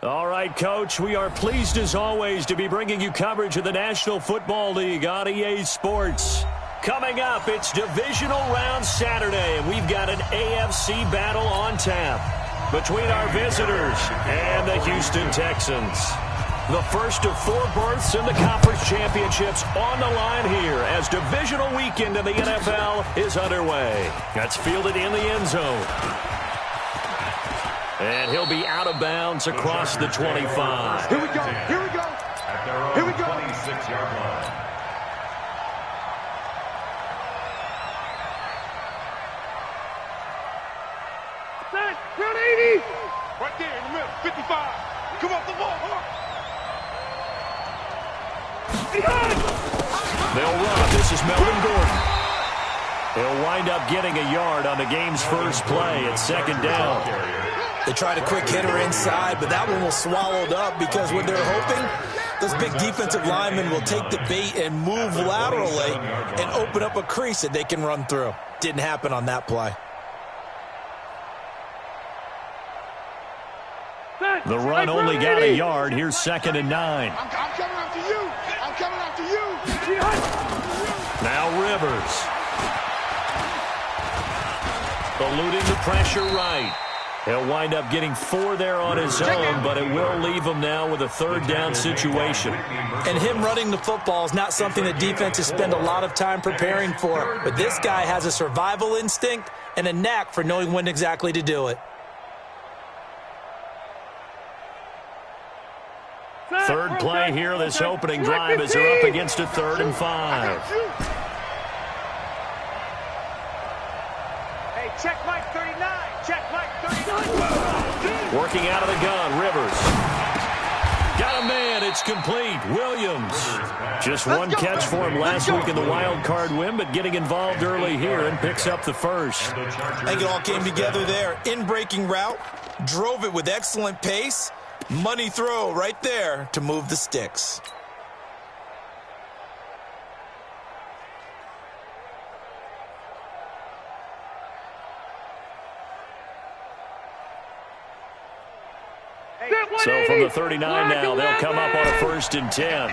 All right, Coach, we are pleased as always to be bringing you coverage of the National Football League on EA Sports. Coming up, it's Divisional Round Saturday, and we've got an AFC battle on tap between our visitors and the Houston Texans. The first of 4 berths in the conference championships on the line here as divisional weekend in the NFL is underway. That's fielded in the end zone. And he'll be out of bounds across the 25. Here we go. Here we go. Here we go. 26-yard line. Set. Round 80. Right there in the middle. 55. Come off the ball. They'll run. This is Melvin Gordon. He'll wind up getting a yard on the game's first play at second down. They tried a quick hitter inside, but that one was swallowed up because what they're hoping, those big defensive linemen will take the bait and move laterally and open up a crease that they can run through. Didn't happen on that play. The run only got a yard. Here's second and 9. I'm coming after you. I'm coming after you. Now Rivers. Eluding the pressure right. He'll wind up getting 4 there on his own, but it will leave him now with a third down situation. And him running the football is not something that defenses spend a lot of time preparing for. But this guy has a survival instinct and a knack for knowing when exactly to do it. Third play here, this opening drive as they're up against a 3rd and 5. Hey, check Mike 39. Check Mike 39. Working out of the gun, Rivers. Got a man, it's complete. Williams. Just one catch for him last week in the wild card win, but getting involved early here and picks up the first. I think it all came together there. In-breaking route, drove it with excellent pace. Money throw right there to move the sticks. So from the 39 now, they'll come up on a 1st and 10.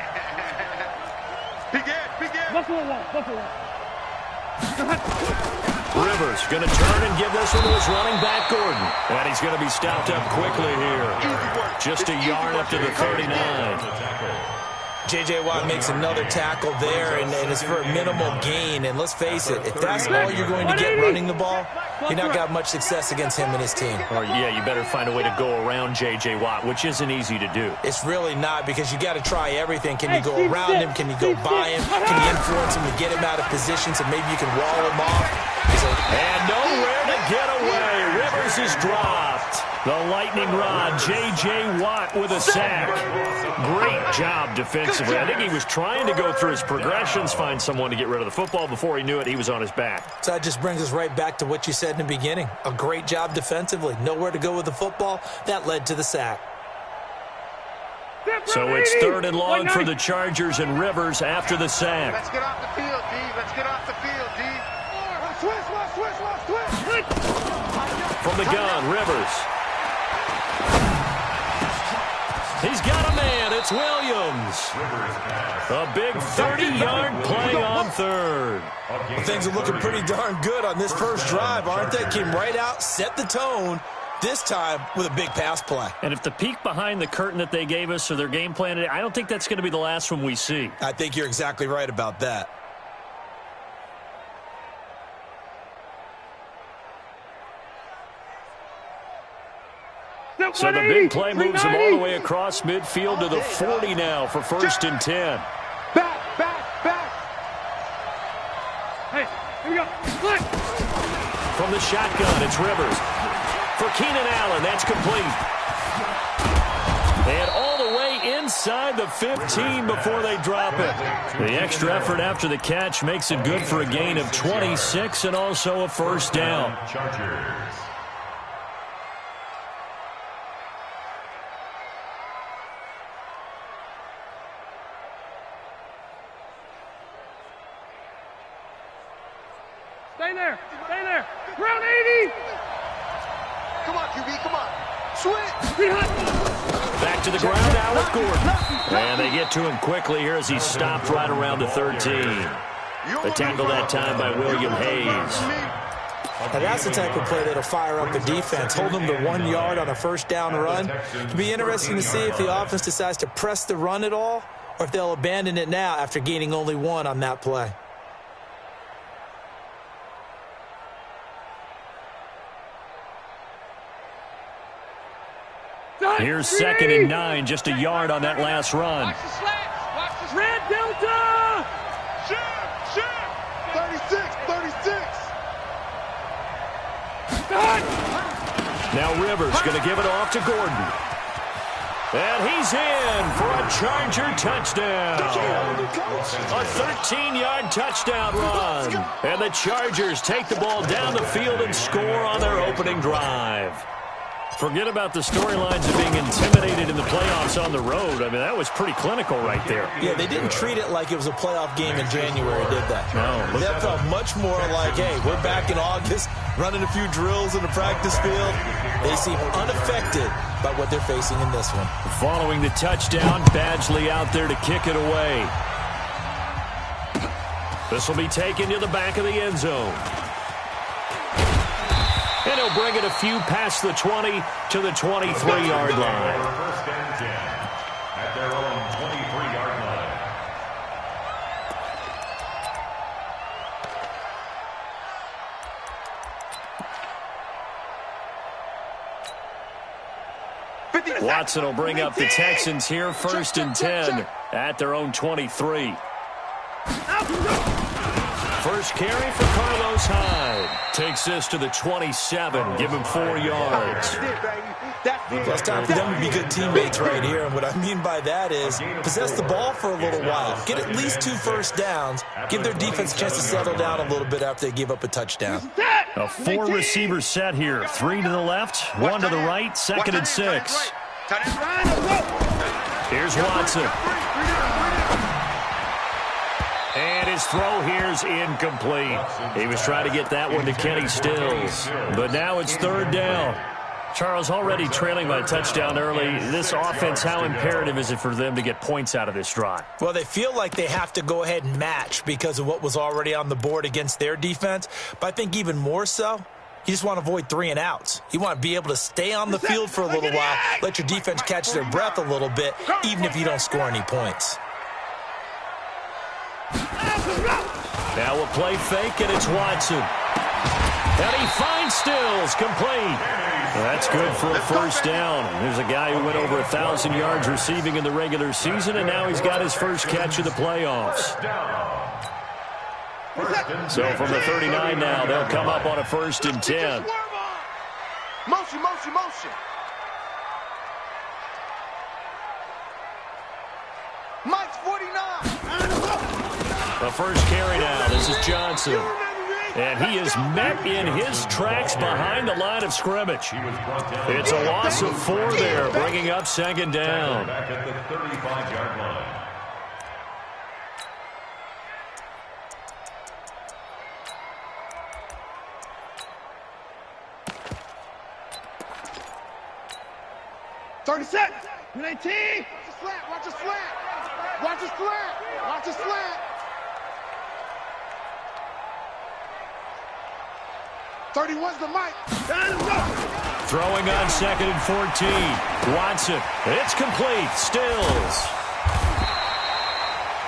Rivers going to turn and give this one to his running back, Gordon. And he's going to be stopped up quickly here. Just a yard up to the 39. J.J. Watt makes another tackle there, and it's for a minimal gain. And let's face it, if that's all you're going to get running the ball, you're not got much success against him and his team. Or, yeah, you better find a way to go around J.J. Watt, which isn't easy to do. It's really not, because you got to try everything. Can you go around him? Can you go by him? Can you influence him to get him out of position so maybe you can wall him off? And nowhere to get away. Rivers is dropped. The lightning rod, J.J. Watt with a sack. Great job defensively. I think he was trying to go through his progressions, find someone to get rid of the football. Before he knew it, he was on his back. So that just brings us right back to what you said in the beginning. A great job defensively. Nowhere to go with the football. That led to the sack. So it's 3rd and long for the Chargers and Rivers after the sack. Let's get off the field, D. Let's get off the field, D. Switch. From the gun, Rivers. He's got a man. It's Williams. A big 30-yard play on 3rd. Well, things are looking pretty darn good on this first drive, aren't they? Came right out, set the tone, this time with a big pass play. And if the peek behind the curtain that they gave us or their game plan, I don't think that's going to be the last one we see. I think you're exactly right about that. So the big play moves him all the way across midfield to the 40 now for 1st and 10. Back. Hey, here we go. From the shotgun, it's Rivers. For Keenan Allen, that's complete. And all the way inside the 15 before they drop it. The extra effort after the catch makes it good for a gain of 26 and also a 1st down. Stay there. Round 80. Come on, QB, come on. Back to the ground now with Gordon. And they get to him quickly here as he's stopped right around the 13. The tackle that time by William Hayes. Now that's the type of play that'll fire up the defense. Hold them to 1 yard on a first down run. It'll be interesting to see if the offense decides to press the run at all or if they'll abandon it now after gaining only 1 on that play. Here's 2nd and 9, just a yard on that last run. Red Delta! Shoot! 36. Now Rivers going to give it off to Gordon. And he's in for a Charger touchdown. A 13-yard touchdown run. And the Chargers take the ball down the field and score on their opening drive. Forget about the storylines of being intimidated in the playoffs on the road. I mean, that was pretty clinical right there. Yeah, they didn't treat it like it was a playoff game in January, did they? No. That felt much more like, hey, we're back in August, running a few drills in the practice field. They seem unaffected by what they're facing in this one. Following the touchdown, Badgley out there to kick it away. This will be taken to the back of the end zone. And he'll bring it a few past the 20 to the 23-yard line. First and 10 at their own 23-yard line. Watson will bring up the Texans here, 1st and 10 at their own 23. First carry for Carlos Hyde. Takes this to the 27. Give him 4 yards. Well, it's time for them to be good teammates right here. And what I mean by that is possess the ball for a little while. Get at least 2 first downs. Give their defense a chance to settle down a little bit after they give up a touchdown. A 4-receiver set here. 3 to the left, 1 to the right, 2nd and 6. Here's Watson. And his throw here's incomplete. He was trying to get that one to Kenny Stills. But now it's 3rd down. Charles, already trailing by a touchdown early. This offense, how imperative is it for them to get points out of this drive? Well, they feel like they have to go ahead and match because of what was already on the board against their defense. But I think even more so, you just want to avoid 3 and outs. You want to be able to stay on the field for a little while, let your defense catch their breath a little bit, even if you don't score any points. Now we'll play fake, and it's Watson. And he finds Stills, complete. That's good for a first down. There's a guy who went over 1,000 yards receiving in the regular season, and now he's got his first catch of the playoffs. So from the 39 now, they'll come up on a 1st and 10. Motion. Mike's 49. The first carry now. This is Johnson. And he is met in his tracks behind the line of scrimmage. It's a loss of 4 there, bringing up 2nd down. Back at the 35-yard line. Set. 19. Watch a slant. 31's the mic. Throwing on 2nd and 14. Watson. It's complete. Stills.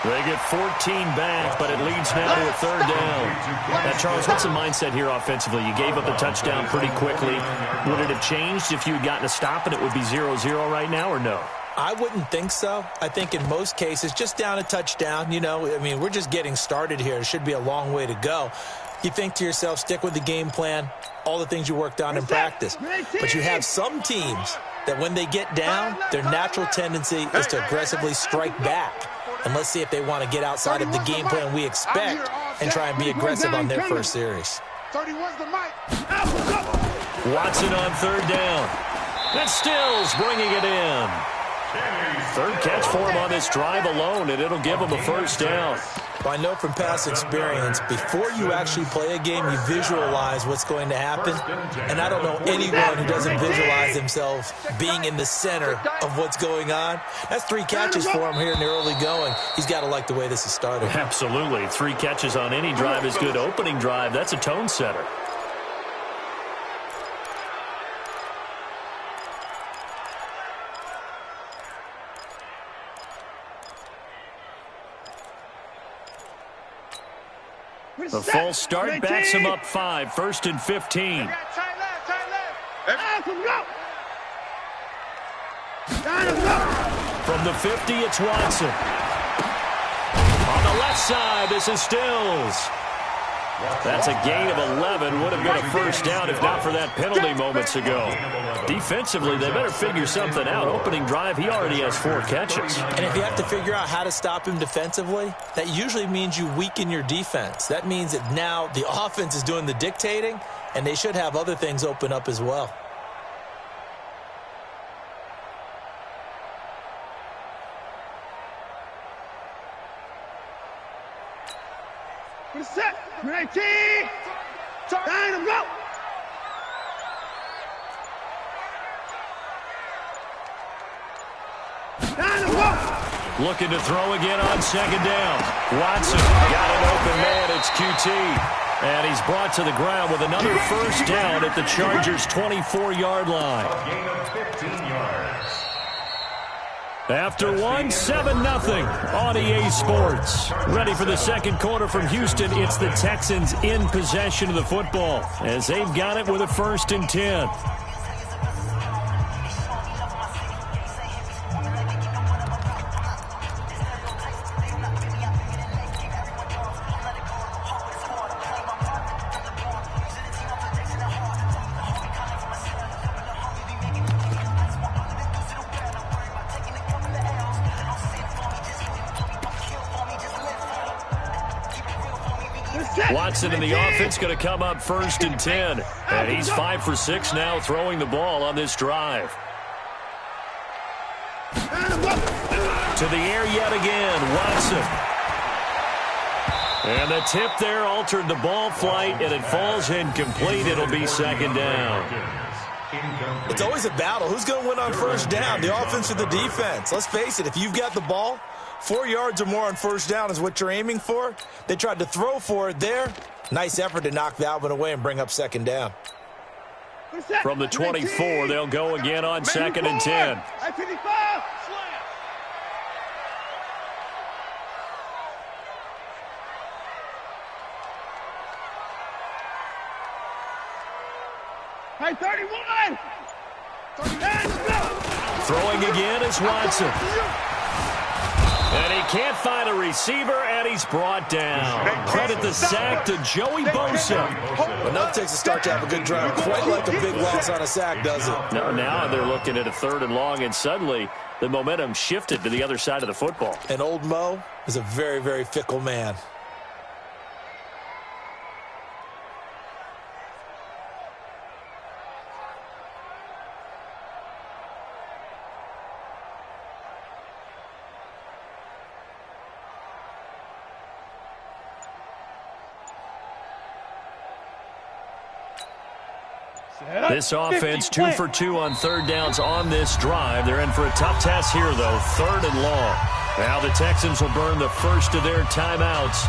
They get 14 back, but it leads now to a 3rd down. Now, Charles, what's the mindset here offensively? You gave up a touchdown pretty quickly. Would it have changed if you had gotten a stop and it would be 0-0 right now, or no? I wouldn't think so. I think in most cases, just down a touchdown, we're just getting started here. It should be a long way to go. You think to yourself, stick with the game plan, all the things you worked on in practice. But you have some teams that when they get down, their natural tendency is to aggressively strike back. And let's see if they want to get outside of the game plan we expect and try and be aggressive on their first series. 31's the mic. Watson on 3rd down. And Stills bringing it in. Third catch for him on this drive alone, and it'll give him a first down. Well, I know from past experience, before you actually play a game, you visualize what's going to happen. And I don't know anyone who doesn't visualize themselves being in the center of what's going on. That's 3 catches for him here in the early going. He's got to like the way this is started. Absolutely. 3 catches on any drive is good. Opening drive, that's a tone setter. The full start backs him up 5, 1st and 15. From the 50, it's Watson. On the left side, this is Stills. That's a gain of 11. Would have been a first down if not for that penalty moments ago. Defensively, they better figure something out. Opening drive, he already has 4 catches. And if you have to figure out how to stop him defensively, that usually means you weaken your defense. That means that now the offense is doing the dictating, and they should have other things open up as well. Set. 19. Time to go. Looking to throw again on 2nd down. Watson got an open man. It's QT. And he's brought to the ground with another first down at the Chargers' 24-yard line. A gain of 15 yards. After 1, 7-0 on EA Sports. Ready for the second quarter from Houston. It's the Texans in possession of the football as they've got it with a 1st and 10. Watson and the offense going to come up 1st and 10. And he's 5 for 6 now throwing the ball on this drive. To the air yet again, Watson. And the tip there altered the ball flight, and it falls incomplete. It'll be 2nd down. It's always a battle. Who's going to win on 1st down, the offense or the defense? Let's face it, if you've got the ball, 4 yards or more on 1st down is what you're aiming for. They tried to throw for it there. Nice effort to knock that one away and bring up 2nd down. From the 24, they'll go again on 2nd and 10. Hey, 31. Throwing again is Watson. And he can't find a receiver, and he's brought down. Credit the sack to Joey Bosa. Enough takes a start to have a good drive. Quite like a big loss on a sack, does it? Now they're looking at a 3rd and long, and suddenly the momentum shifted to the other side of the football. And old Mo is a very, very fickle man. This offense 2 for 2 on 3rd downs on this drive. They're in for a tough task here, though. 3rd and long. Now the Texans will burn the first of their timeouts.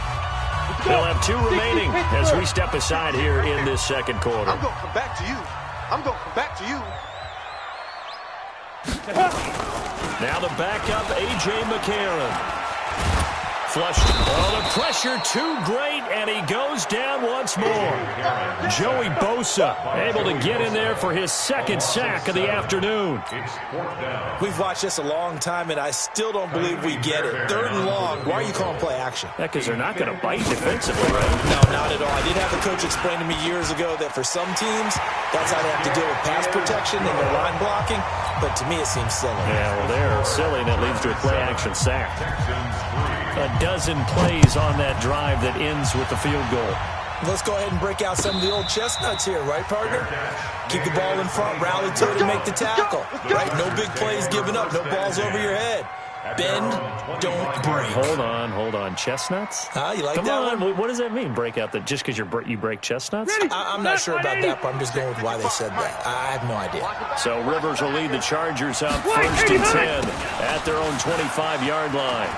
They'll have 2 remaining as we step aside here in this second quarter. I'm going to come back to you. I'm going to come back to you. Now the backup, A.J. McCarron. Flushed. Oh, the pressure too great, and he goes down once more. Joey Bosa able to get in there for his 2nd sack of the afternoon. We've watched this a long time, and I still don't believe we get it. 3rd and long. Why are you calling play action? Yeah, because they're not going to bite defensively, right? No, not at all. I did have a coach explain to me years ago that for some teams, that's how they have to deal with pass protection and their line blocking. But to me, it seems silly. Yeah, well, they're silly, and it leads to a play-action sack. A dozen plays on that drive that ends with the field goal. Let's go ahead and break out some of the old chestnuts here, right, partner? Keep the ball in front, rally to it, and make the tackle. Right? No big plays given up, no balls over your head. Bend, don't break. Hold on. Chestnuts? You like Come that on. one? What does that mean, break out? Just because you break chestnuts? I'm not sure about that, but I'm just going with why they said that. I have no idea. So Rivers will lead the Chargers up 1st and 10 at their own 25-yard line.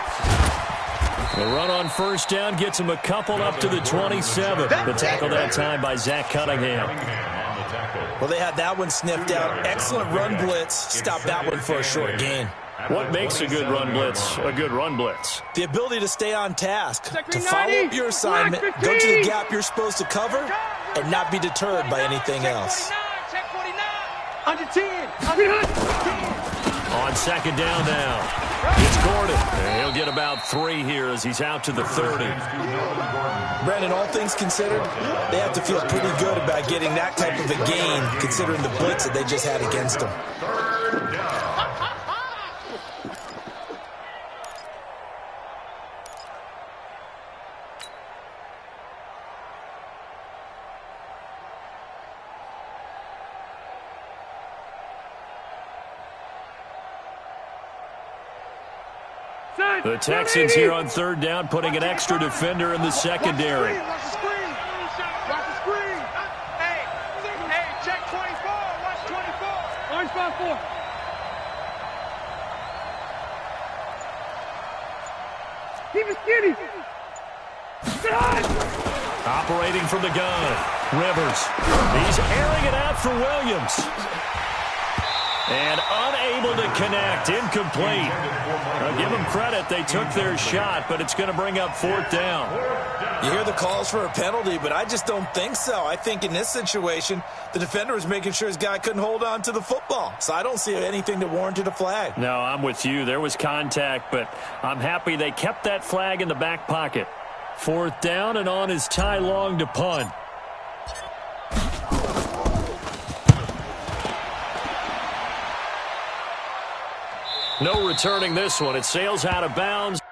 The run on 1st down gets him a couple up to the 27. The tackle that time by Zach Cunningham. Well, they had that one sniffed out. Excellent run blitz. Stop that one for a short gain. What makes a good run blitz a good run blitz? The ability to stay on task, to follow up your assignment, go to the gap you're supposed to cover, and not be deterred by anything else. Under 10. On 2nd down now, it's Gordon. And he'll get about 3 here as he's out to the 30. Brandon, all things considered, they have to feel pretty good about getting that type of a gain, considering the blitz that they just had against them. The Texans here on 3rd down, putting an extra defender in the secondary. Watch the screen. Watch the screen. Hey, check 24. Watch 24. Orange 5-4. Keep it skinny. Operating from the gun, Rivers. He's airing it out for Williams. And unable to connect, incomplete. I'll give them credit, they took their shot, but it's going to bring up 4th down. You hear the calls for a penalty, but I just don't think so. I think in this situation, the defender was making sure his guy couldn't hold on to the football. So I don't see anything that warranted a flag. No, I'm with you. There was contact, but I'm happy they kept that flag in the back pocket. 4th down, and on is Ty Long to punt. No returning this one. It sails out of bounds.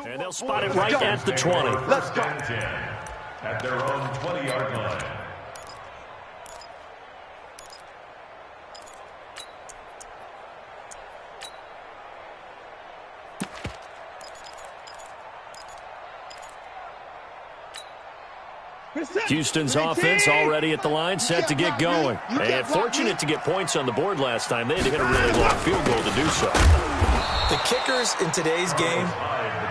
And they'll spot it right at the 20. Let's go. At their own 20-yard line. Houston's offense already at the line, set to get going. And fortunate to get points on the board last time. They had to hit a really long field goal to do so. The kickers in today's game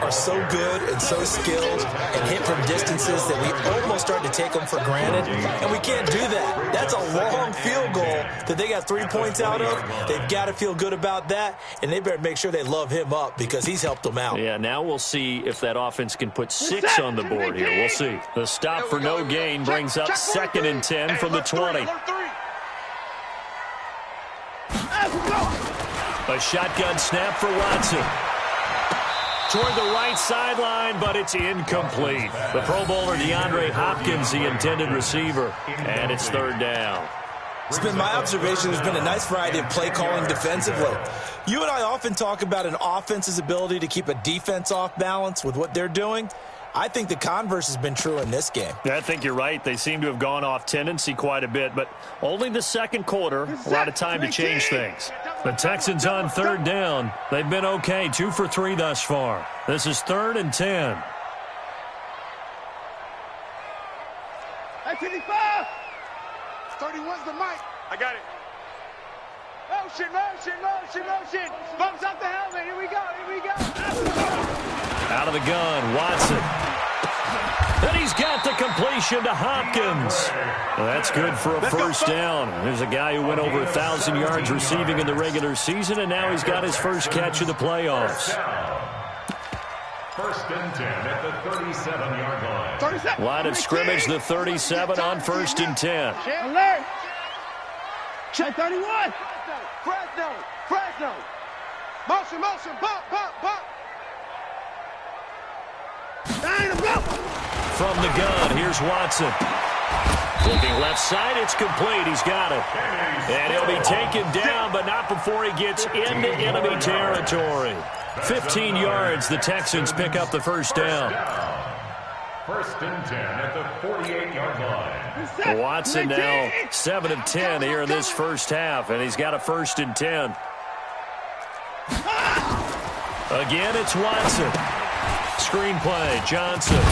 are so good and so skilled and hit from distances that we almost start to take them for granted, and we can't do that. That's a long field goal that they got 3 points out of. They've got to feel good about that, and they better make sure they love him up because he's helped them out. Yeah, now we'll see if that offense can put 6 on the board here. We'll see. The stop for no gain brings up 2nd and 10 from the 20. A shotgun snap for Watson. Toward the right sideline, but it's incomplete. The Pro Bowler DeAndre Hopkins, the intended receiver, and it's 3rd down. It's been my observation there's been a nice variety of play calling defensively. You and I often talk about an offense's ability to keep a defense off balance with what they're doing. I think the converse has been true in this game. I think you're right. They seem to have gone off tendency quite a bit, but only the second quarter, a lot of time to change things. The Texans on 3rd down. They've been okay, 2 for 3 thus far. This is 3rd and 10. 55. 31's the mic. I got it. Motion, motion, motion, motion. Bumps up the helmet. Here we go, here we go. Out of the gun, Watson. And he's got the completion to Hopkins. Well, that's good for a first down. There's a guy who went over 1,000 yards receiving in the regular season, and now he's got his first catch of the playoffs. First and 10 at the 37-yard line. 37. Line of scrimmage, the 37 on first and 10. Alert. Check 31. Fresno, Fresno. Motion, motion, bump, bump, bump. From the gun, here's Watson. Looking left side, it's complete. He's got it. And he'll be taken down, but not before he gets into enemy territory. 15 yards, the Texans pick up the first down. First and 10 at the 48-yard line. Watson now 7 of 10 here in this first half, and he's got a first and 10. Again, it's Watson. Screenplay, Johnson.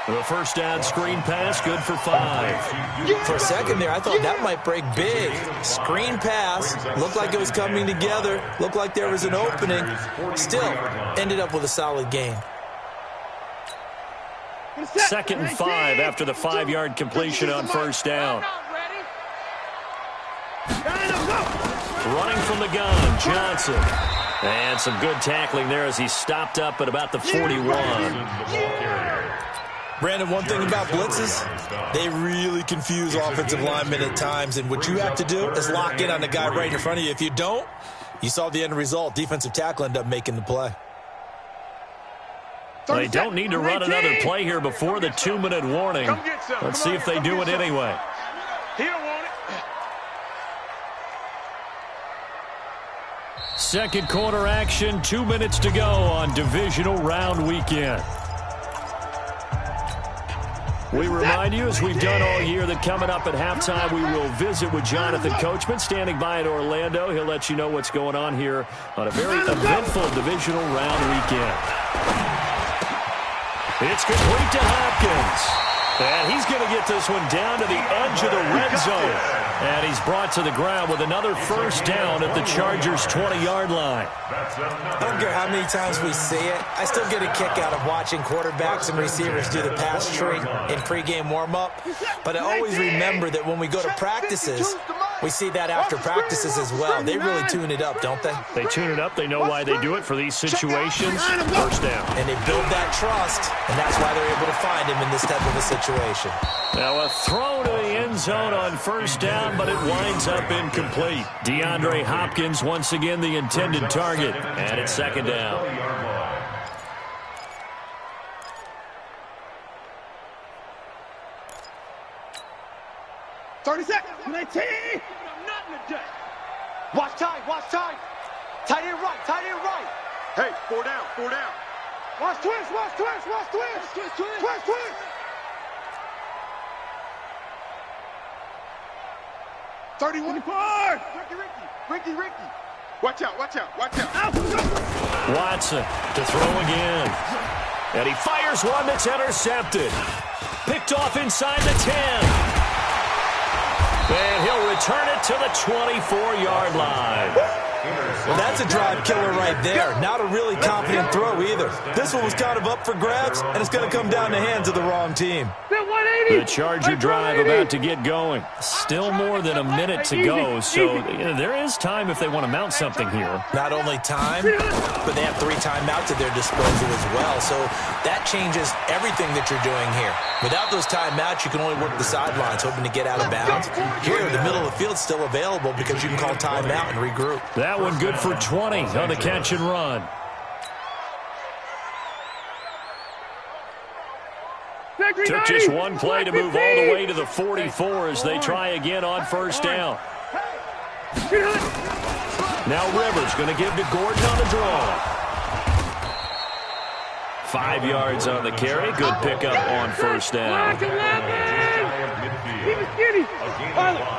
The first down screen pass, good for 5. For a second there, I thought that might break big. Screen pass, looked like it was coming together, looked like there was an opening. Still, ended up with a solid gain. Second and 5 after the 5-yard completion on first down. Running from the gun, Johnson. And some good tackling there as he stopped up at about the 41. Brandon, one thing about blitzes, they really confuse offensive linemen at times, and what you have to do is lock in on the guy right in front of you. If you don't, you saw the end result. Defensive tackle ended up making the play. They don't need to run another play here before the 2-minute warning. Let's see if they do it anyway. He don't want it. Second quarter action, 2 minutes to go on divisional round weekend. We remind you, as we've done all year, that coming up at halftime, we will visit with Jonathan Coachman, standing by in Orlando. He'll let you know what's going on here on a very eventful divisional round weekend. It's complete to Hopkins. And he's going to get this one down to the edge of the red zone. And he's brought to the ground with another first down at the Chargers' 20-yard line. I don't care how many times we see it. I still get a kick out of watching quarterbacks and receivers do the pass tree in pregame warm-up. But I always remember that when we go to practices, we see that after practices as well. They really tune it up, don't they? They tune it up. They know why they do it for these situations. First down. And they build that trust, and that's why they're able to find him in this type of a situation. Now a throw to the end zone on first down, but it winds up incomplete. DeAndre Hopkins once again the intended target, and it's second down. 30 seconds. 19. Watch time, watch time. Tight end right, tight end right. Hey, 4 down, 4 down. Watch twist, watch twist, watch twist. Twist, twist, twist, twist. 31. Ricky. Watch out, watch out, watch out. Watson to throw again. And he fires one that's intercepted. Picked off inside the 10. And he'll return it to the 24-yard line. Well, that's a drive killer right there. Not a really confident throw either. This one was kind of up for grabs, and it's going to come down the hands of the wrong team. The Charger drive about to get going. Still more than a minute to go, so there is time if they want to mount something here. Not only time, but they have 3 timeouts at their disposal as well, so that changes everything that you're doing here. Without those timeouts, you can only work the sidelines, hoping to get out of bounds. Here, the middle of the field's still available because you can call timeout and regroup. That one good for 20 on the catch and run. Took just one play to move all the way to the 44 as they try again on first down. Now Rivers going to give to Gordon on the draw. 5 yards on the carry. Good pickup on first down. Keep it skinny.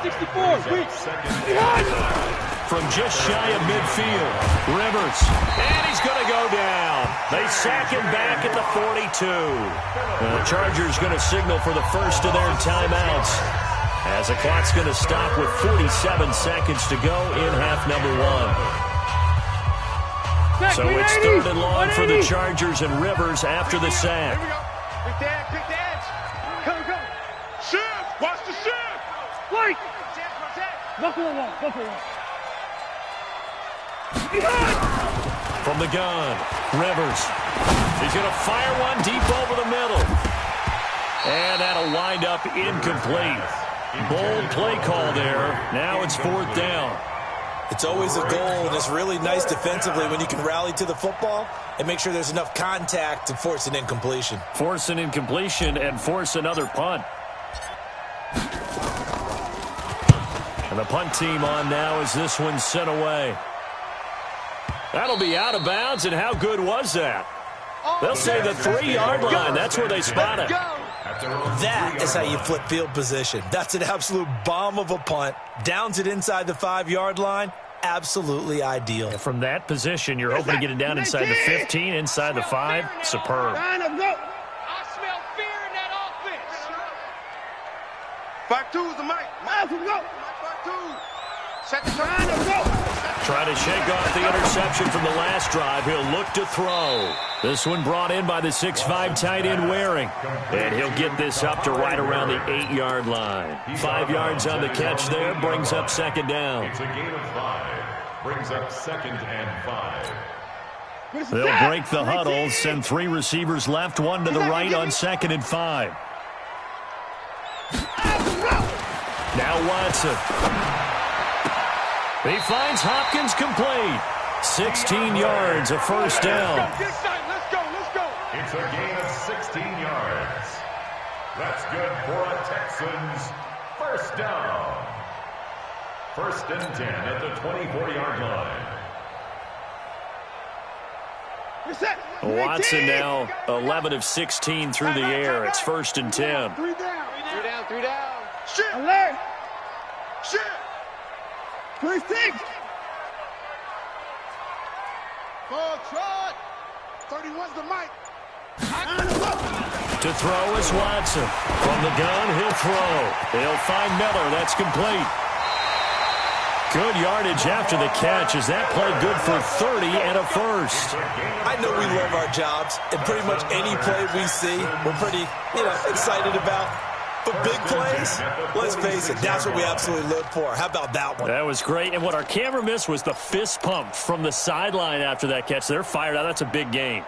64. from just shy of midfield. Rivers, and he's going to go down. They sack him back at the 42. The Chargers going to signal for the first of their timeouts, as the clock's going to stop with 47 seconds to go in half number one. So it's 3rd and long for the Chargers and Rivers after the sack. Here we go. Quick the edge. Go. Shift. Watch the shift. Wait. Go for one. From the gun, Rivers. He's going to fire one deep over the middle. And that'll wind up incomplete. Bold play call there. Now it's 4th down. It's always a goal, and it's really nice defensively when you can rally to the football and make sure there's enough contact to force an incompletion. Force an incompletion and force another punt. And the punt team on now as this one's sent away. That'll be out of bounds, and how good was that? They'll say the 3-yard line. That's where they spot it. That is how you flip field position. That's an absolute bomb of a punt. Downs it inside the 5-yard line. Absolutely ideal. From that position, you're hoping to get it down inside the 15, inside the 5. Superb. I smell fear in that offense. 5-2 is the mic. Let's go. 5-2. Set the time. Try to shake off the interception from the last drive. He'll look to throw. This one brought in by the 6'5" tight end Waring. And he'll get this up to right around the 8-yard line. 5 yards on the catch there. Brings up 2nd down. It's a gain of 5. Brings up 2nd and 5. They'll break the huddle. Send 3 receivers left, 1 to the right on 2nd and 5. Now Watson. He finds Hopkins complete. 16 yards, a 1st down. Let's go. It's a gain of 16 yards. That's good for a Texans 1st down. 1st and 10 at the 24-yard line. Watson now 11 of 16 through the air. It's 1st and 10. 3 down. Shift. Alert. Shift. 3-6. Full trot. 31's the mic. To throw is Watson. From the gun, he'll throw. They'll find Miller. That's complete. Good yardage after the catch. Is that play good for 30 and a 1st? I know we love our jobs, and pretty much any play we see, we're pretty, excited about. But big plays, let's face it, that's what we absolutely live for. How about that one? That was great. And what our camera missed was the fist pump from the sideline after that catch. They're fired out. That's a big gain.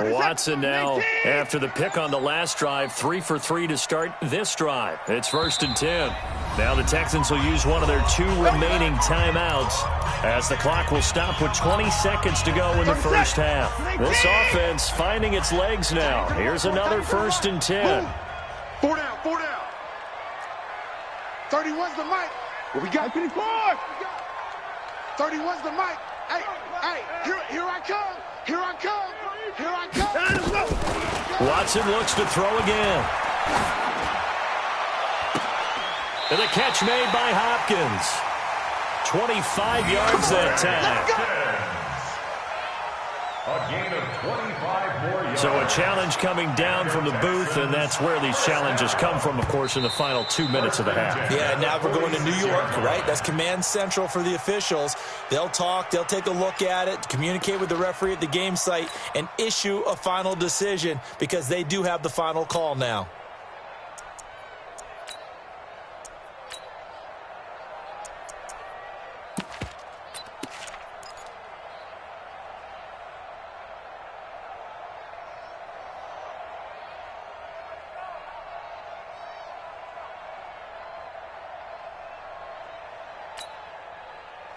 Watson now, after the pick on the last drive, 3 for 3 to start this drive. It's 1st and 10. Now the Texans will use one of their 2 remaining timeouts as the clock will stop with 20 seconds to go in the 1st half. This offense finding its legs now. Here's another 1st and 10. 4 down. 31's the mic. What we got? 31's the mic. Hey, here I come. Watson looks to throw again. And the catch made by Hopkins. 25 yards that time. A gain of 25 more yards. So a challenge coming down from the booth, and that's where these challenges come from, of course, in the final 2 minutes of the half. Yeah, now we're going to New York, right? That's command central for the officials. They'll talk, they'll take a look at it, communicate with the referee at the game site, and issue a final decision because they do have the final call now.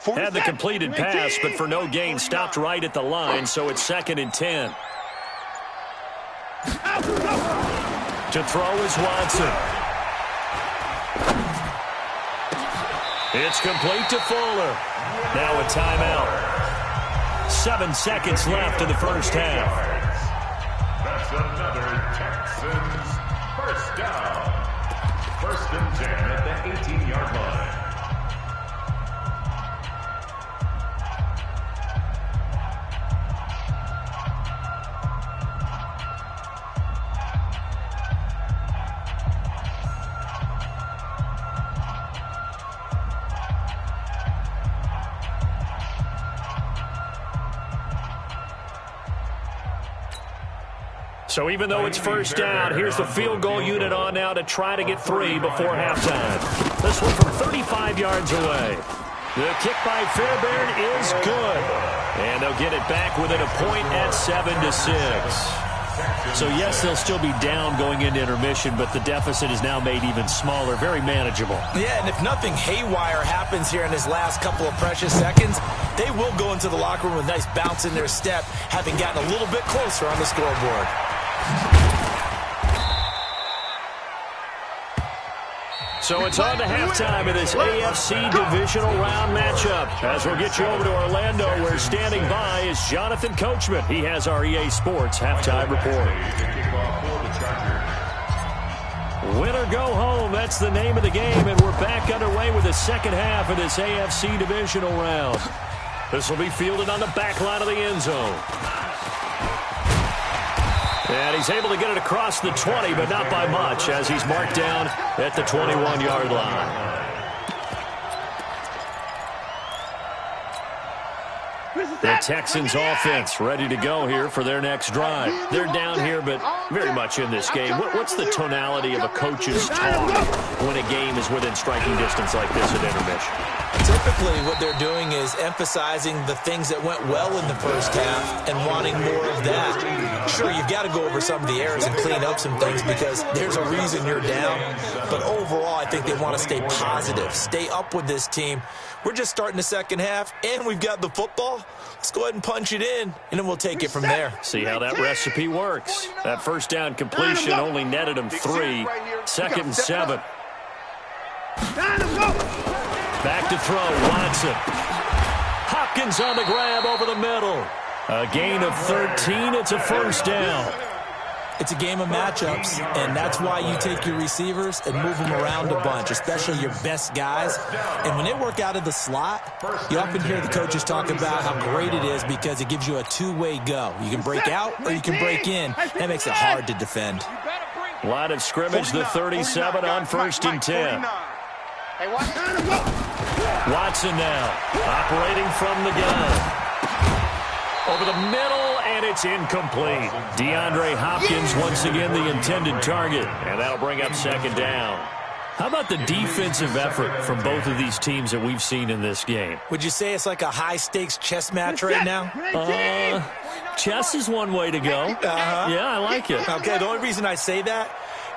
Had the completed pass, but for no gain, stopped right at the line, so it's 2nd and 10. To throw is Watson. It's complete to Fuller. Now a timeout. 7 seconds left in the first half. That's another Texans first down. 1st and 10 at the 18-yard line. So even though it's first down, here's the field goal unit on now to try to get 3 before halftime. This one from 35 yards away. The kick by Fairbairn is good. And they'll get it back within a point at 7-6. So yes, they'll still be down going into intermission, but the deficit is now made even smaller, very manageable. Yeah, and if nothing haywire happens here in his last couple of precious seconds, they will go into the locker room with a nice bounce in their step, having gotten a little bit closer on the scoreboard. So it's on to halftime of this AFC divisional round matchup. As we'll get you over to Orlando, where standing by is Jonathan Coachman. He has our EA Sports halftime report. Win or go home, that's the name of the game, and we're back underway with the second half of this AFC divisional round. This will be fielded on the back line of the end zone. And he's able to get it across the 20, but not by much, as he's marked down at the 21-yard line. The Texans offense ready to go here for their next drive. They're down here, but very much in this game. What's the tonality of a coach's talk when a game is within striking distance like this at intermission? Typically, what they're doing is emphasizing the things that went well in the first half and wanting more of that. Sure, you've got to go over some of the errors and clean up some things because there's a reason you're down. But overall, I think they want to stay positive, stay up with this team. We're just starting the second half, and we've got the football. Let's go ahead and punch it in, and then we'll take it from there. See how that recipe works. That first down completion only netted him 3. 2nd and 7. Back to throw, Watson. Hopkins on the grab over the middle. A gain of 13, it's a first down. It's a game of matchups, and that's why you take your receivers and move them around a bunch, especially your best guys. And when they work out of the slot, you often hear the coaches talk about how great it is because it gives you a two-way go. You can break out or you can break in. That makes it hard to defend. Line of scrimmage, the 37 on 1st and 10. Watson now, operating from the gun. Over the middle, and it's incomplete. DeAndre Hopkins, once again, the intended target, and that'll bring up 2nd down. How about the defensive effort from both of these teams that we've seen in this game? Would you say it's like a high-stakes chess match right now? Chess is one way to go. Yeah, I like it. Okay, the only reason I say that,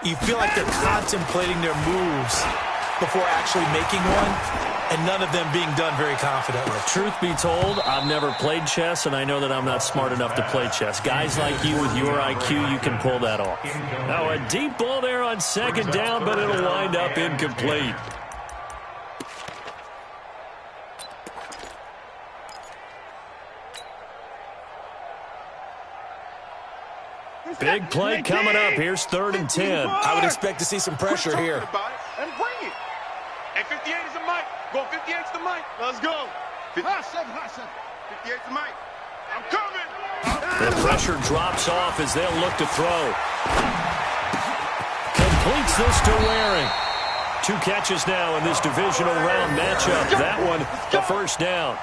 you feel like they're contemplating their moves before actually making one, and none of them being done very confidently. Truth be told, I've never played chess, and I know that I'm not smart enough to play chess. Guys like you with your IQ, you can pull that off. Now a deep ball there on 2nd down, but it'll wind up incomplete. Big play coming up. Here's 3rd and 10. I would expect to see some pressure here. And bring it. And 58 is the mic. Go 58 is the mic. Let's go. 58 is the mic. I'm coming. The pressure drops off as they'll look to throw. Completes this to Waring. 2 catches now in this divisional round matchup. That one, the first down.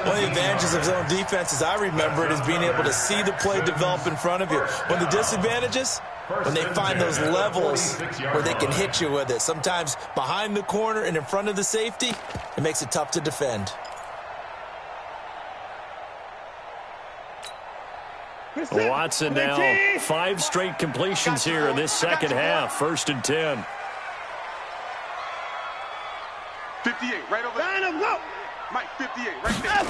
One of the advantages of zone defense, as I remember it, is being able to see the play develop in front of you. One of the disadvantages, when they find those levels where they can hit you with it. Sometimes behind the corner and in front of the safety, it makes it tough to defend. Watson now, 5 straight completions here in this second half. 1st and 10. 58, right over there. Mike, 58, right there.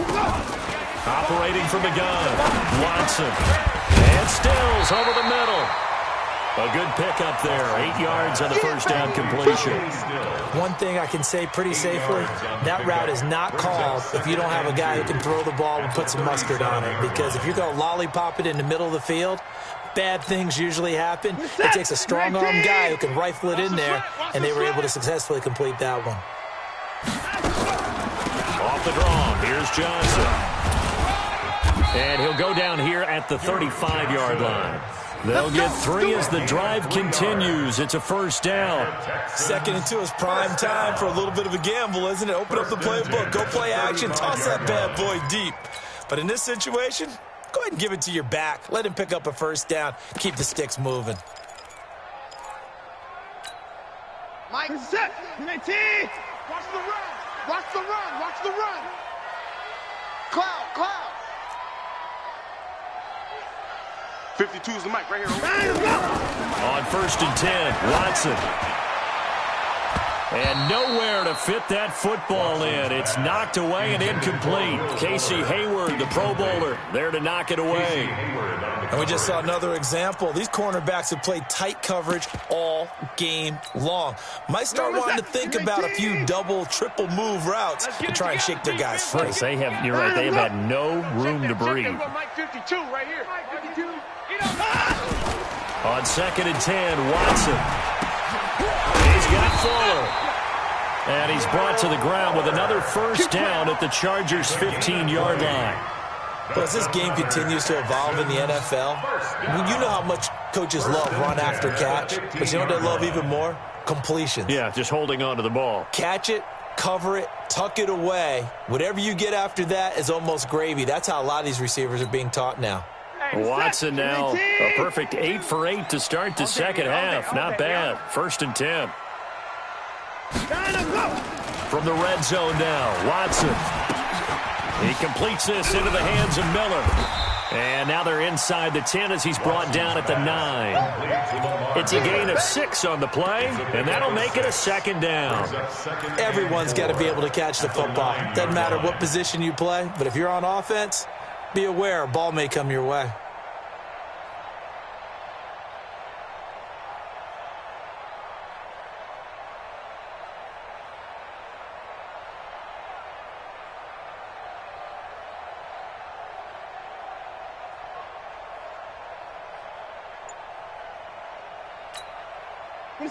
Operating from the gun, Watson. And Stills over the middle. A good pickup there. 8 yards on the first down completion. One thing I can say pretty safely, that route is not called if you don't have a guy who can throw the ball and put some mustard on it. Because if you're going to lollipop it in the middle of the field, bad things usually happen. It takes a strong-arm guy who can rifle it in there, and they were able to successfully complete that one. Off the draw, here's Johnson. And he'll go down here at the 35-yard line. They'll get 3 as the drive continues. It's a first down. 2nd and 2 is prime time for a little bit of a gamble, isn't it? Open up the playbook, go play action, toss that bad boy deep. But in this situation, go ahead and give it to your back. Let him pick up a first down. Keep the sticks moving. Mike, set. Watch the run. Watch the run. Watch the run. Cloud. 52's the mic right here. On 1st and 10, Watson. And nowhere to fit that football in. It's knocked away and incomplete. Casey Hayward, the Pro Bowler, there to knock it away. And we just saw another example. These cornerbacks have played tight coverage all game long. Might start wanting to think about a few double, triple move routes to try and shake their guys free. They have, you're right, they have had no room to breathe. Mike 52 right here. Mike 52. On 2nd and 10, Watson. He's got Fuller. And he's brought to the ground with another first down at the Chargers' 15-yard line. But as this game continues to evolve in the NFL, you know how much coaches love run after catch, but you know what they love even more? Completions. Yeah, just holding on to the ball. Catch it, cover it, tuck it away. Whatever you get after that is almost gravy. That's how a lot of these receivers are being taught now. Watson now, a perfect 8 for 8 to start the second half. Not bad. 1st and 10. From the red zone now, Watson. He completes this into the hands of Miller. And now they're inside the 10 as he's brought down at the 9. It's a gain of 6 on the play, and that'll make it a 2nd down. Everyone's got to be able to catch the football. Doesn't matter what position you play, but if you're on offense, be aware a ball may come your way.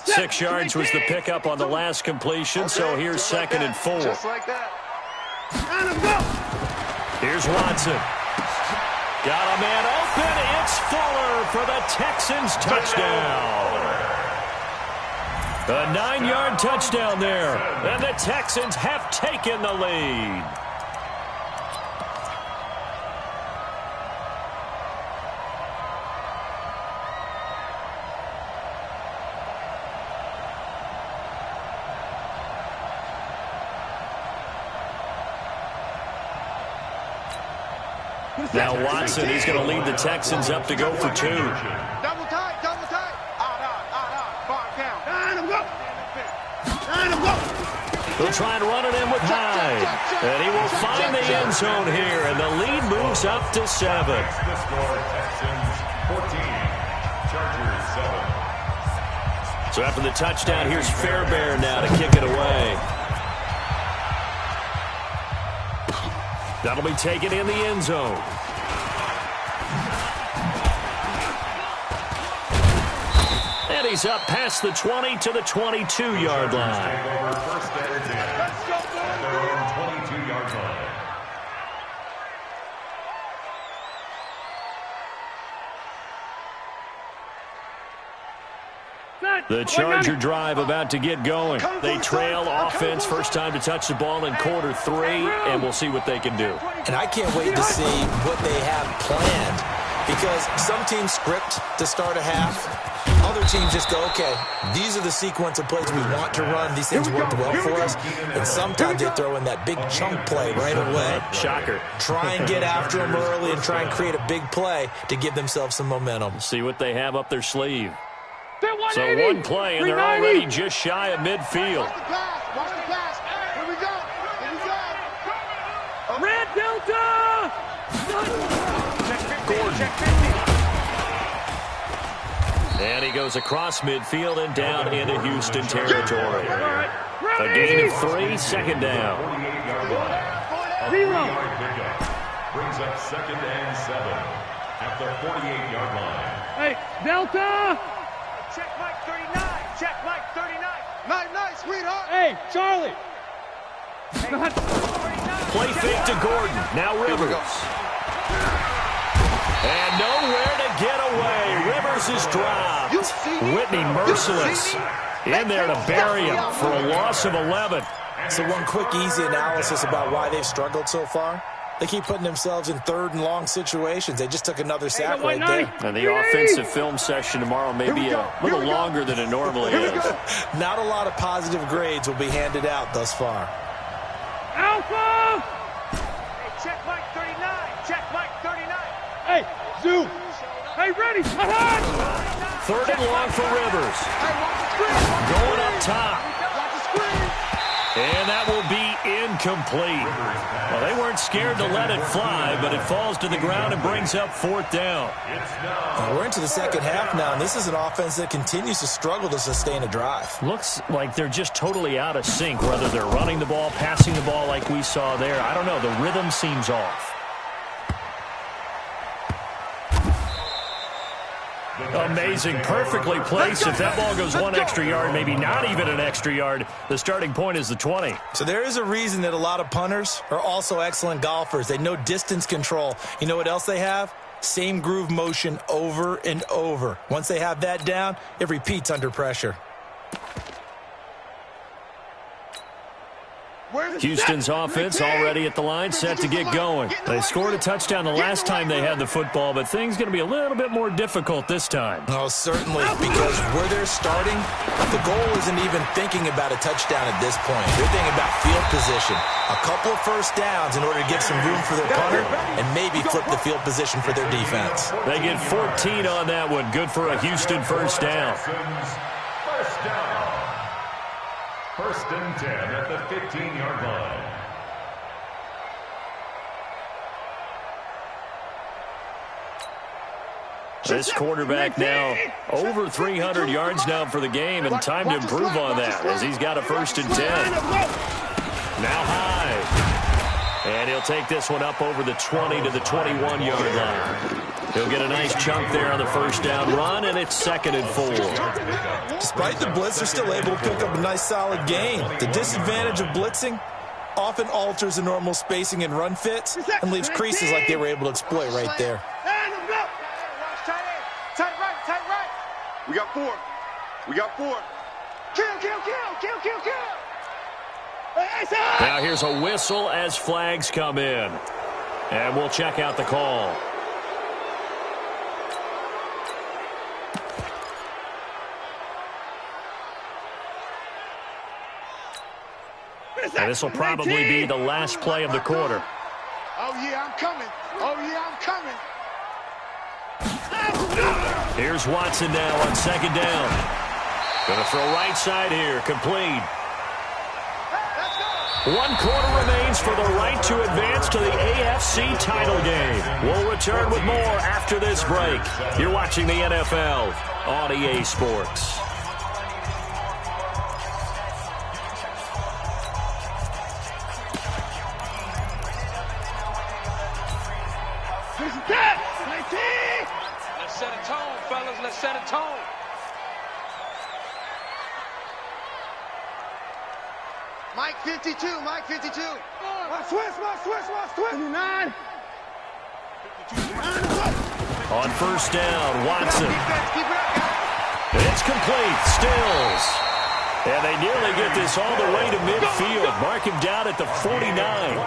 Six yards was the pickup on the last completion, so here's 2nd and 4. Just like that. Here's Watson. Got a man open. It's Fuller for the Texans touchdown. A 9-yard touchdown there, and the Texans have taken the lead. Now Watson, he's going to lead the Texans up to go for 2. Double tight. Bar count. He'll try and run it in with Hyde. And he will find the end zone here, and the lead moves up to 7. The score, Texans 14, Chargers 7. So after the touchdown, here's Fairbairn now to kick it away. That'll be taken in the end zone. And he's up past the 20 to the 22-yard line. First and 10 at their own 22-yard line. The Charger drive about to get going. They trail offense, first time to touch the ball in quarter 3, and we'll see what they can do. And I can't wait to see what they have planned, because some teams script to start a half. Other teams just go, okay, these are the sequence of plays we want to run. These things worked well for us. And sometimes they throw in that big chunk play right away. Shocker. Try and get after them early and try and create a big play to give themselves some momentum. See what they have up their sleeve. So one play, and they're already just shy of midfield. Watch the pass. Here we go. Red Delta! Check 50. And he goes across midfield and down into Houston territory. A gain of 3, second down. 0. Brings up 2nd and 7 at the 48-yard line. Hey, Delta! Check Mike 39. Check Mike 39. Nice, sweetheart. Hey, Charlie! Play fake to Gordon. Now Rivers. And nowhere to get away. Rivers is dropped. Whitney merciless in there to bury him for a loss of 11. So one quick, easy analysis about why they've struggled so far. They keep putting themselves in 3rd and long situations. They just took another sack right there. And the offensive film session tomorrow may be a little longer than it normally is. Not a lot of positive grades will be handed out thus far. Alpha! Hey, check Mike 39. Check Mike 39. Hey, Zoom! Hey, ready! Ahead! 3rd and long for Rivers. Going up top. And that will be incomplete. Well, they weren't scared to let it fly, but it falls to the ground and brings up 4th down. And we're into the second half now, and this is an offense that continues to struggle to sustain a drive. Looks like they're just totally out of sync, whether they're running the ball, passing the ball like we saw there. I don't know. The rhythm seems off. Amazing. Perfectly placed. If that ball goes 1 extra yard, maybe not even an extra yard, the starting point is the 20. So there is a reason that a lot of punters are also excellent golfers. They know distance control. You know what else they have? Same groove motion over and over. Once they have that down, it repeats under pressure. Houston's offense already at the line, set to get going. They scored a touchdown the last time they had the football, but things going to be a little bit more difficult this time. Oh, certainly, because where they're starting, the goal isn't even thinking about a touchdown at this point. They're thinking about field position. A couple of first downs in order to give some room for their punter and maybe flip the field position for their defense. They get 14 on that one. Good for a Houston first down. First down. 1st and 10 at the 15-yard line. This quarterback now over 300 yards now for the game, and time to improve on that as he's got a 1st and 10. Now high. And he'll take this one up over the 20 to the 21-yard line. He'll get a nice chunk there on the first down run, and it's 2nd and 4. Despite the blitz, they're still able to pick up a nice solid gain. The disadvantage of blitzing often alters the normal spacing and run fits and leaves creases like they were able to exploit right there. Tight right. We got 4. Kill. Now here's a whistle as flags come in. And we'll check out the call. And this will probably be the last play of the quarter. Oh, yeah, I'm coming. Here's Watson now on 2nd down. Going to throw right side here. Complete. 1 quarter remains for the right to advance to the AFC title game. We'll return with more after this break. You're watching the NFL on EA Sports. Let's set a tone, fellas. Let's set a tone. Mike 52. Switch. 29. On first down, Watson. It's complete. Stills. And they nearly get this all the way to midfield. Mark him down at the 49.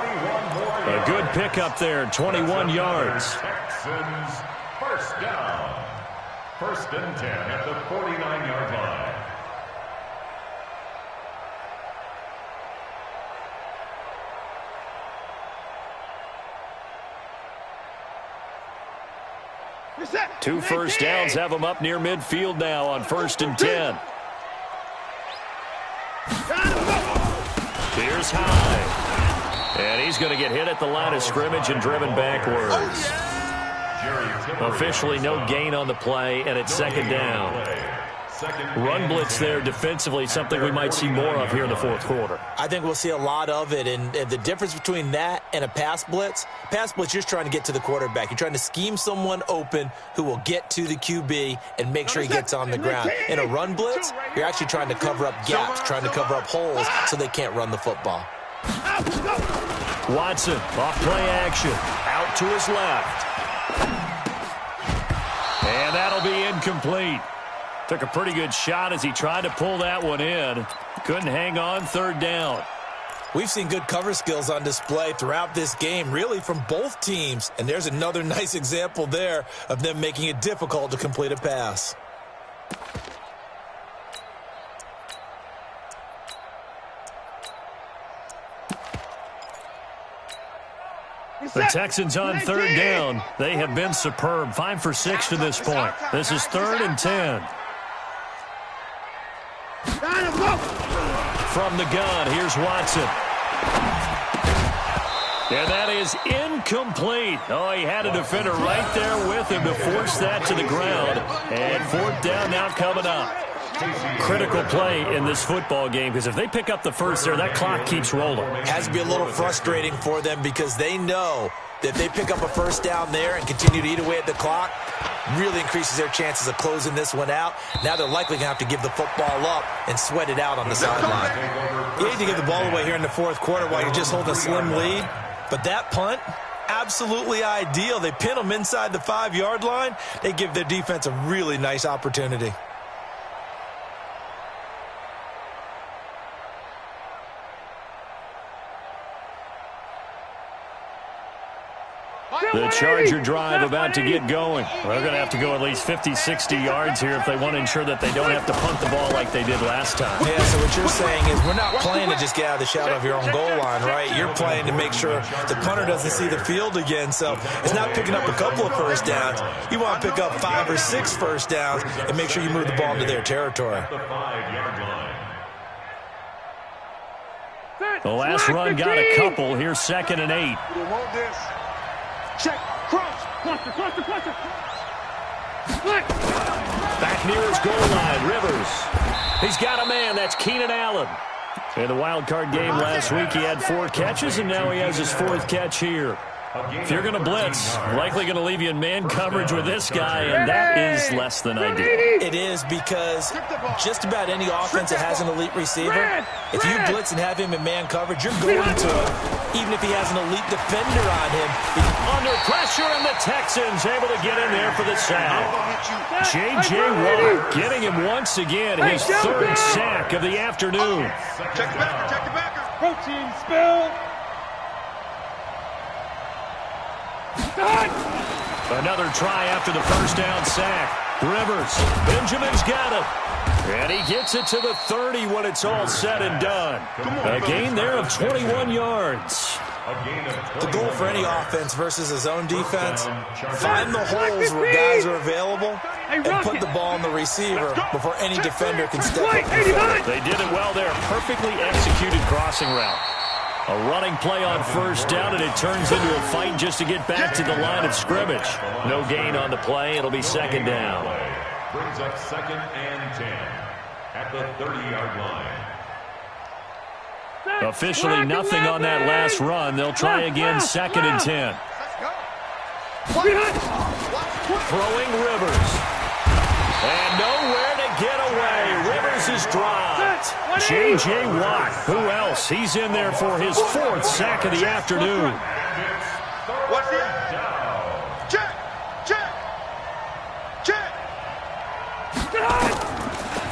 A good pickup there, 21 yards. Texans first down. 1st and 10 at the 49-yard line. Two first downs have them up near midfield now on 1st and 10. Here's high. And he's going to get hit at the line of scrimmage and driven backwards. Officially no gain on the play, and it's second down. Run blitz there defensively, something we might see more of here in the fourth quarter. I think we'll see a lot of it, and the difference between that and a pass blitz, you're just trying to get to the quarterback. You're trying to scheme someone open who will get to the QB and make sure he gets on the ground. In a run blitz, you're actually trying to cover up gaps, trying to cover up holes so they can't run the football. Watson, off play action, out to his left. And that'll be incomplete. Took a pretty good shot as he tried to pull that one in. Couldn't hang on, third down. We've seen good cover skills on display throughout this game, really from both teams. And there's another nice example there of them making it difficult to complete a pass. The Texans on third down. They have been superb. 5 for 6 to this point. This is 3rd and 10. From the gun, here's Watson. And that is incomplete. Oh, he had a defender right there with him to force that to the ground. And 4th down now coming up. Critical play in this football game, because if they pick up the first there, that clock keeps rolling. Has to be a little frustrating for them because they know that if they pick up a first down there and continue to eat away at the clock, really increases their chances of closing this one out. Now they're likely going to have to give the football up and sweat it out on the sideline. You hate to give the ball away here in the fourth quarter while you're just holding a slim lead, but that punt, absolutely ideal. They pin them inside the 5-yard line. They give their defense a really nice opportunity. The Charger drive about to get going. They're going to have to go at least 50, 60 yards here if they want to ensure that they don't have to punt the ball like they did last time. Yeah, so what you're saying is we're not playing to just get out of the shadow of your own goal line, right? You're playing to make sure the punter doesn't see the field again. So it's not picking up a couple of first downs. You want to pick up 5 or 6 first downs and make sure you move the ball into their territory. The last run got a couple. Here's 2nd and 8. Check, cross, cluster. Back near his goal line, Rivers. He's got a man. That's Keenan Allen. In the wild card game last week, he had 4 catches, and now he has his 4th catch here. If you're going to blitz, likely going to leave you in man coverage with this guy, and that is less than ideal. It is, because just about any offense that has an elite receiver, if you blitz and have him in man coverage, you're going to it, even if he has an elite defender on him. Under pressure, and the Texans able to get in there for the sack. J.J. Watt getting him once again, his 3rd sack of the afternoon. Check the backer. Protein spill. Another try after the first down sack. Rivers, Benjamin's got it. And he gets it to the 30 when it's all said and done. A gain there of 21 yards. The goal for any offense versus a zone defense, find the holes where guys are available and put the ball on the receiver before any defender can step up. They did it well there. Perfectly executed crossing route. A running play on first down, and it turns into a fight just to get back to the line of scrimmage. No gain on the play. It'll be 2nd down. Brings up 2nd and 10 at the 30-yard line. Officially nothing on that last run. They'll try again, 2nd and 10. Throwing Rivers. And nowhere to get away. Rivers is dropped. J.J. Watt, who else? He's in there for his 4th sack of the afternoon. What's it? Check.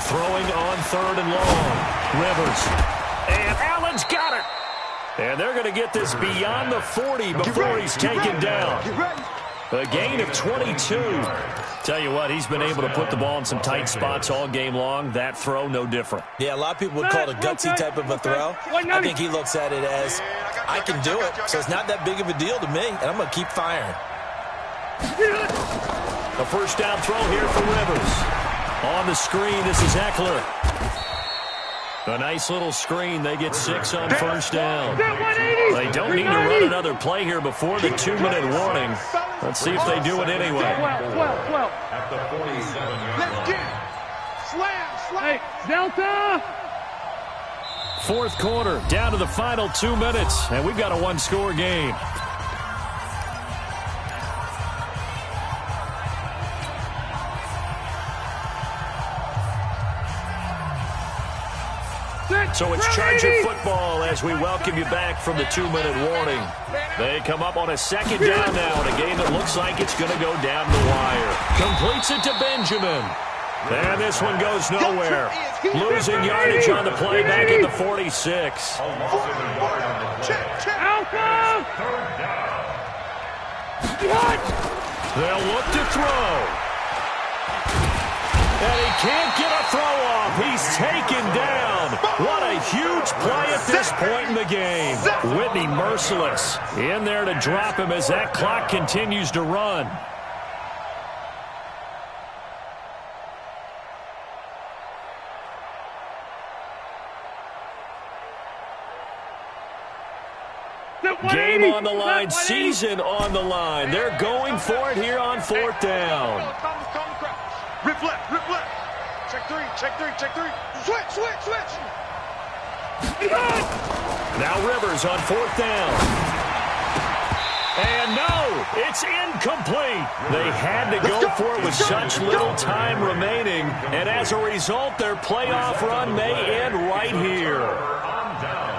Throwing on 3rd and long. Rivers. And Allen's got it. And they're going to get this beyond the 40 before he's taken down. A gain of 22. Tell you what, he's been able to put the ball in some tight spots all game long. That throw, no different. Yeah, a lot of people would call it a gutsy type of a throw. I think he looks at it as, I can do it, so it's not that big of a deal to me, and I'm going to keep firing. A first down throw here for Rivers. On the screen, this is Eckler. A nice little screen. They get 6 on first down. They don't need to run another play here before the 2-minute warning. Let's see if they do it anyway. 12. At the 47-yard Let's line. get it. Slam. Hey, Delta. Fourth quarter, down to the final 2 minutes, and we've got a one-score game. So it's Charger football as we welcome you back from the 2-minute warning. They come up on a second down now in a game that looks like it's going to go down the wire. Completes it to Benjamin. And this one goes nowhere. Losing yardage on the play back at the 46. A loss of a yard on the play. Alpha. Third down. What? They'll look to throw. And he can't get a throw off. He's taken down. What a huge play at this point in the game. Whitney merciless in there to drop him as that clock continues to run. Game on the line, season on the line. They're going for it here on fourth down. Rip left. Check three. Switch. Now Rivers on fourth down. And no, it's incomplete. They had to go for it with such little time remaining. And as a result, their playoff run may end right here. On downs.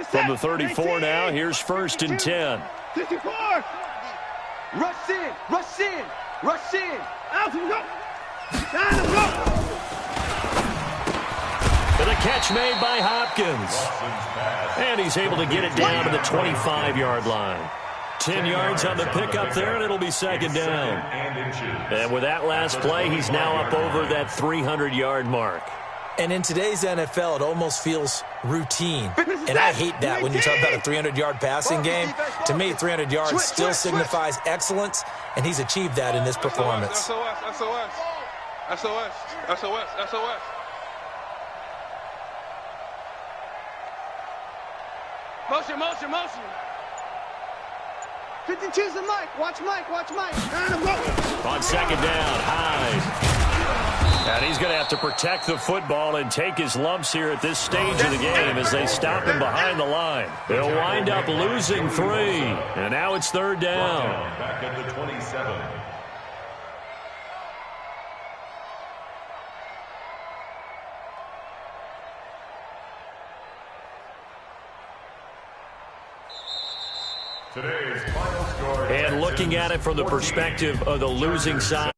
From the 34 now, here's 1st and 10. 54. Rush in. Alpha, go. Down, go. And a catch made by Hopkins. And he's able to get it down to the 25-yard line. 10 yards on the pickup there, and it'll be second down. And with that last play, he's now up over that 300-yard mark. And in today's NFL, it almost feels routine. And I hate that when you talk about a 300-yard passing game. To me, 300 yards still signifies excellence, and he's achieved that in this performance. SOS. Motion. 52's the Mike. Watch Mike. On second down, Hyde. And he's going to have to protect the football and take his lumps here at this stage of the game as they stop him behind the line. They'll wind up losing 3. And now it's third down. Back at the 27. Today's final score. And looking at it from the perspective of the losing side.